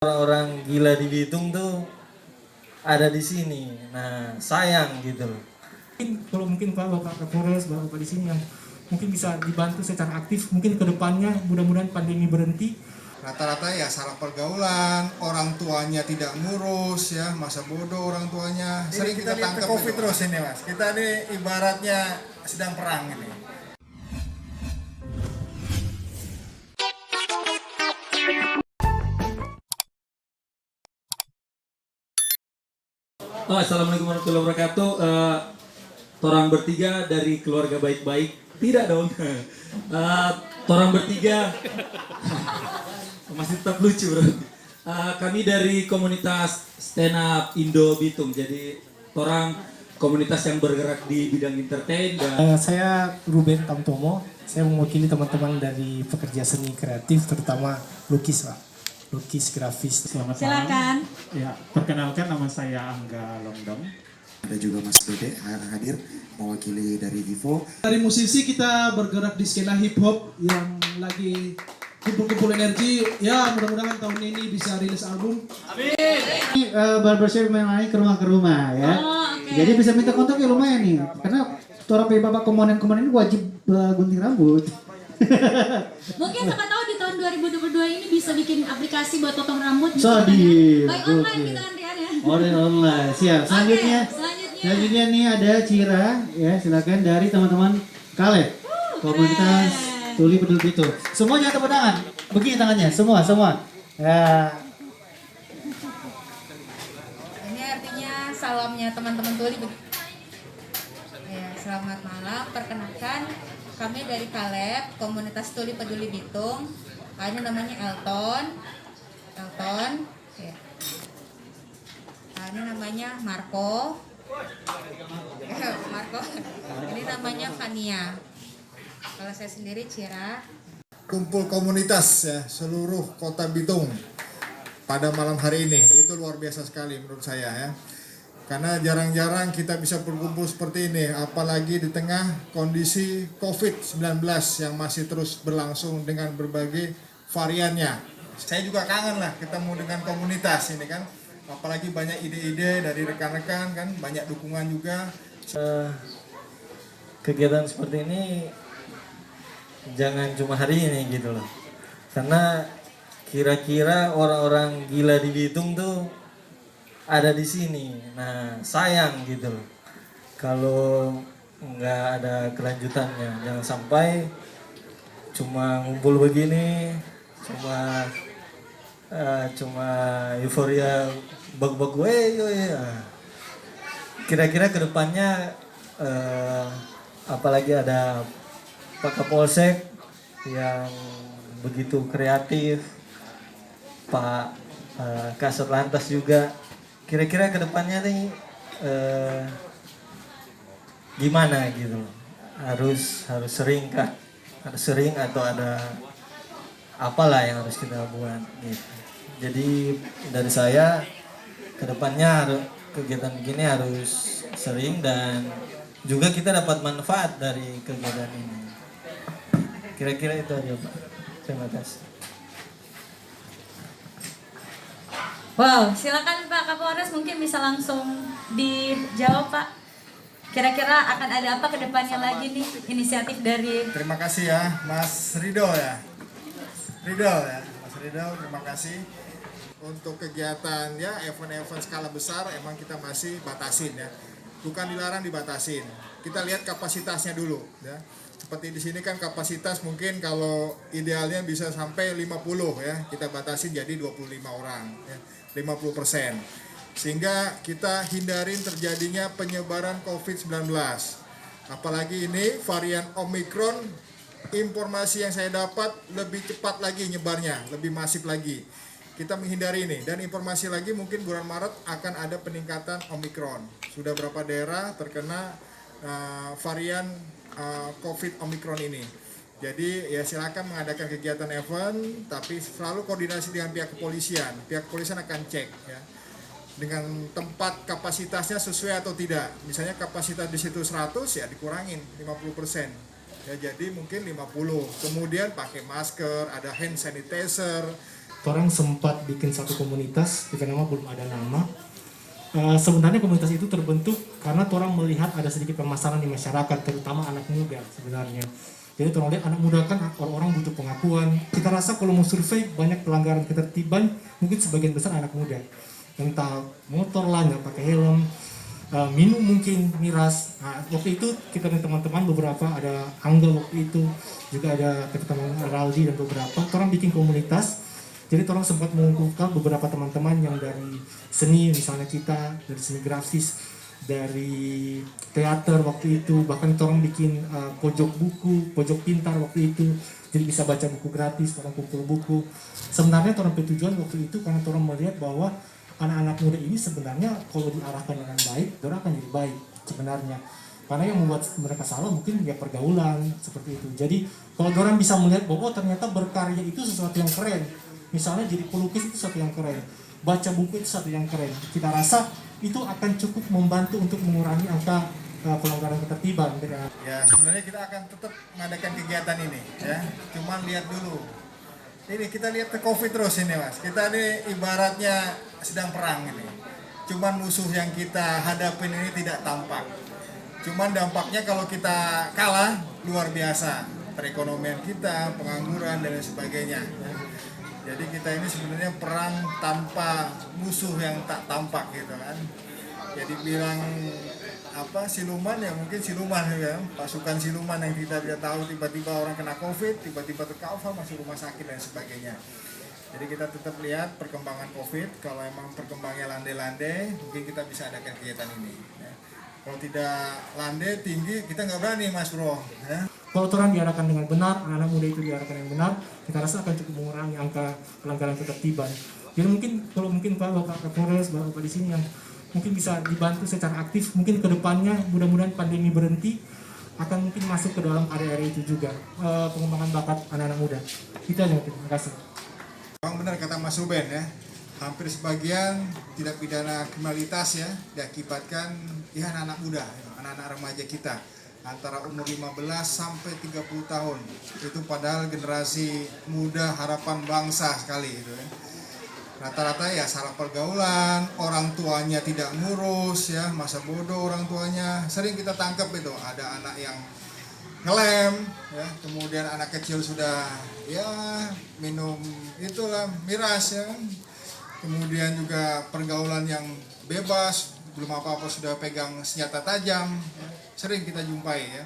Orang-orang gila di Bitung tuh ada di sini. Nah, sayang gitu loh. Mungkin Pak Bapak Kapolres, Bapak di sini yang mungkin bisa dibantu secara aktif, mungkin ke depannya mudah-mudahan pandemi berhenti. Rata-rata ya salah pergaulan, orang tuanya tidak ngurus ya, masa bodoh orang tuanya. Sering kita tangkap COVID terus ini Mas. Kita ini ibaratnya sedang perang ini. Assalamualaikum warahmatullahi wabarakatuh. Torang bertiga dari keluarga baik-baik. Tidak dong. Torang bertiga masih tetap lucu bro. Kami dari komunitas stand up Indo Bitung. Jadi torang komunitas yang bergerak di bidang entertain dan Saya Ruben Tamtomo, saya mewakili teman-teman dari pekerja seni kreatif, terutama lukis Pak. Lukis, grafis. Selamat Silakan. malam. Ya, perkenalkan nama saya Angga Longdong. Ada juga Mas Dede hadir mewakili dari Vivo. Dari musisi kita bergerak di skena hip hop yang lagi kumpul-kumpul energi. Ya mudah-mudahan tahun ini bisa rilis album. Ini barbershop main lagi ke rumah ya. Oh, okay. Jadi bisa minta kontak ya lumayan nih. Karena orang bapak komponen-komponen ini wajib gunting rambut. Mungkin siapa tahu di tahun 2022 ini bisa bikin aplikasi buat potong rambut. So, gitu kan ya. di- Baik online oke. gitu kan Rian ya. Online. Siap. Selanjutnya. Oke, selanjutnya. Selanjutnya nih ada Cira ya, silakan dari teman-teman Kaleb. Komunitas keren. Tuli Peduli itu. Semua jangan tepuk tangan. Begini tangannya, semua. Ya. Ini artinya salamnya teman-teman Tuli. Ya, selamat malam. Perkenalkan, kami dari Kaleb, komunitas Tuli Peduli Bitung. Ini namanya Elton. Ya. Ini namanya Marco. Marco. Ini namanya Fania. Kalau saya sendiri Cira. Kumpul komunitas ya seluruh kota Bitung pada malam hari ini itu luar biasa sekali menurut saya ya. Karena jarang-jarang kita bisa berkumpul seperti ini, apalagi di tengah kondisi COVID-19 yang masih terus berlangsung dengan berbagai variannya. Saya juga kangen lah ketemu dengan komunitas ini kan, apalagi banyak ide-ide dari rekan-rekan kan, banyak dukungan juga. Kegiatan seperti ini jangan cuma hari ini gitu loh. Karena kira-kira orang-orang gila di Bitung tuh ada di sini. Nah, sayang gitu loh. Kalau nggak ada kelanjutannya, jangan sampai cuma ngumpul begini, cuma euforia bag-bag gue ya. Kira-kira kedepannya apalagi ada Pak Kapolsek yang begitu kreatif, Pak Kasat Lantas juga. Kira-kira kedepannya nih gimana gitu? Harus sering kah? Harus sering atau ada apalah yang harus kita buat gitu. Jadi dari saya kedepannya kegiatan begini harus sering dan juga kita dapat manfaat dari kegiatan ini. Kira-kira itu aja Pak. Terima kasih. Wow, silakan Pak Kapolres mungkin bisa langsung dijawab Pak. Kira-kira akan ada apa ke depannya lagi nih inisiatif dari Terima kasih ya Mas Ridho ya. Mas Ridho terima kasih. Untuk kegiatan ya event-event skala besar emang kita masih batasin ya. Bukan dilarang, dibatasin. Kita lihat kapasitasnya dulu ya. Seperti di sini kan kapasitas mungkin kalau idealnya bisa sampai 50 ya. Kita batasin jadi 25 orang ya. 50%. Sehingga kita hindarin terjadinya penyebaran COVID-19. Apalagi ini varian Omicron, informasi yang saya dapat lebih cepat lagi nyebarnya, lebih masif lagi. Kita menghindari ini dan informasi lagi mungkin bulan Maret akan ada peningkatan Omicron. Sudah berapa daerah terkena varian COVID Omicron ini. Jadi ya silakan mengadakan kegiatan event, tapi selalu koordinasi dengan pihak kepolisian. Pihak kepolisian akan cek ya dengan tempat kapasitasnya sesuai atau tidak. Misalnya kapasitas di situ 100 ya dikurangin 50%. Ya jadi mungkin 50. Kemudian pakai masker, ada hand sanitizer, orang sempat bikin satu komunitas, dengan nama belum ada nama. Sebenarnya komunitas itu terbentuk karena orang melihat ada sedikit permasalahan di masyarakat, terutama anak muda sebenarnya. Jadi orang lihat anak muda kan orang-orang butuh pengakuan. Kita rasa kalau mau survei banyak pelanggaran ketertiban, mungkin sebagian besar anak muda. Entah motor lah, nggak pakai helm, minum mungkin miras. Nah, waktu itu kita dan teman-teman beberapa, ada Angga waktu itu, juga ada teman-teman Raldi dan beberapa, orang bikin komunitas. Jadi orang sempat mengumpulkan beberapa teman-teman yang dari seni, misalnya kita dari seni grafis, dari teater waktu itu, bahkan orang bikin pojok buku, pojok pintar waktu itu, jadi bisa baca buku gratis, orang kumpul buku. Sebenarnya orang bertujuan waktu itu karena orang melihat bahwa anak-anak muda ini sebenarnya kalau diarahkan dengan baik, orang akan jadi baik sebenarnya. Karena yang membuat mereka salah mungkin ya pergaulan seperti itu. Jadi kalau orang bisa melihat bahwa ternyata berkarya itu sesuatu yang keren. Misalnya jadi pelukis itu sesuatu yang keren, baca buku itu sesuatu yang keren. Kita rasa itu akan cukup membantu untuk mengurangi angka pelanggaran ketertiban. Ya sebenarnya kita akan tetap mengadakan kegiatan ini ya. Cuman lihat dulu. Ini kita lihat ke COVID terus ini mas. Kita ini ibaratnya sedang perang ini. Cuman musuh yang kita hadapin ini tidak tampak. Cuman dampaknya kalau kita kalah luar biasa. Perekonomian kita, pengangguran dan lain sebagainya. Jadi kita ini sebenarnya perang tanpa musuh yang tak tampak gitu kan. Jadi bilang apa siluman ya mungkin siluman ya, pasukan siluman yang kita tidak tahu, tiba-tiba orang kena COVID, tiba-tiba tercover masuk rumah sakit dan sebagainya. Jadi kita tetap lihat perkembangan COVID, kalau emang perkembangannya landai-landai mungkin kita bisa adakan kegiatan ini ya. Kalau tidak landai tinggi kita nggak berani mas bro ya. Kalau orang diarahkan dengan benar, anak-anak muda itu diarahkan yang benar, kita rasa akan cukup mengurangi angka pelanggaran ketertiban. Jadi mungkin kalau mungkin Bapak Kapolres, Bapak di sini yang mungkin bisa dibantu secara aktif, mungkin ke depannya mudah-mudahan pandemi berhenti, akan mungkin masuk ke dalam area-area itu juga, pengembangan bakat anak-anak muda. Itu aja mungkin, terima kasih. Memang benar kata Mas Ruben ya, hampir sebagian tindak pidana kriminalitas ya diakibatkan ya anak-anak muda, anak-anak remaja kita antara umur 15 sampai 30 tahun. Itu padahal generasi muda harapan bangsa sekali itu ya. Rata-rata ya salah pergaulan, orang tuanya tidak ngurus ya, masa bodoh orang tuanya. Sering kita tangkap itu, ada anak yang ngelem ya, kemudian anak kecil sudah ya minum itulah miras ya. Kemudian juga pergaulan yang bebas, belum apa-apa sudah pegang senjata tajam ya. Sering kita jumpai ya.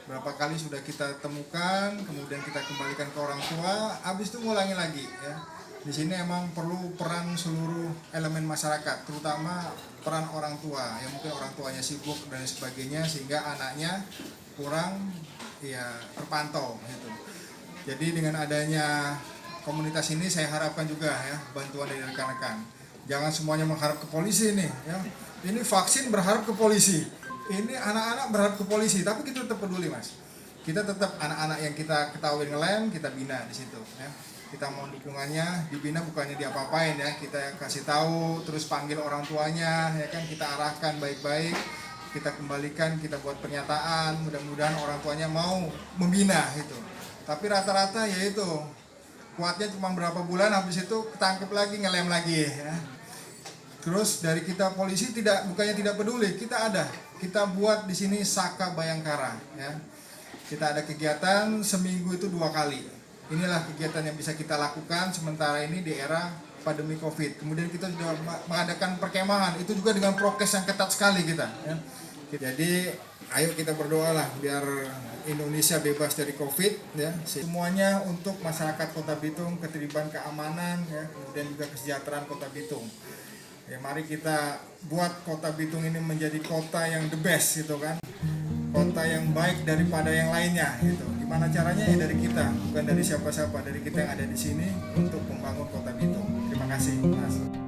Berapa kali sudah kita temukan, kemudian kita kembalikan ke orang tua, habis itu ngulangi lagi ya. Di sini emang perlu peran seluruh elemen masyarakat, terutama peran orang tua, yang mungkin orang tuanya sibuk dan sebagainya sehingga anaknya kurang ya terpantau gitu. Jadi dengan adanya komunitas ini saya harapkan juga ya bantuan dari rekan-rekan. Jangan semuanya mengharap ke polisi nih ya. Ini vaksin berharap ke polisi. Ini anak-anak berharap ke polisi, tapi kita tetap peduli mas. Kita tetap anak-anak yang kita ketahui ngelem, kita bina di situ. Ya. Kita mau dukungannya, dibina bukannya diapa-apain ya. Kita kasih tahu, terus panggil orang tuanya, ya kan kita arahkan baik-baik, kita kembalikan, kita buat pernyataan. Mudah-mudahan orang tuanya mau membina itu. Tapi rata-rata ya itu kuatnya cuma berapa bulan, habis itu ketangkep lagi, ngelem lagi ya. Terus dari kita polisi bukannya tidak peduli, kita ada. Kita buat di sini Saka Bayangkara ya. Kita ada kegiatan seminggu itu 2 kali. Inilah kegiatan yang bisa kita lakukan sementara ini di era pandemi Covid. Kemudian kita sudah mengadakan perkemahan, itu juga dengan prokes yang ketat sekali kita ya. Jadi ayo kita berdoalah biar Indonesia bebas dari Covid ya. Semuanya untuk masyarakat Kota Bitung, ketertiban keamanan ya, kemudian juga kesejahteraan Kota Bitung. Ya mari kita buat Kota Bitung ini menjadi kota yang the best gitu kan. Kota yang baik daripada yang lainnya gitu. Gimana caranya ya dari kita, bukan dari siapa-siapa, dari kita yang ada di sini untuk membangun Kota Bitung. Terima kasih Mas.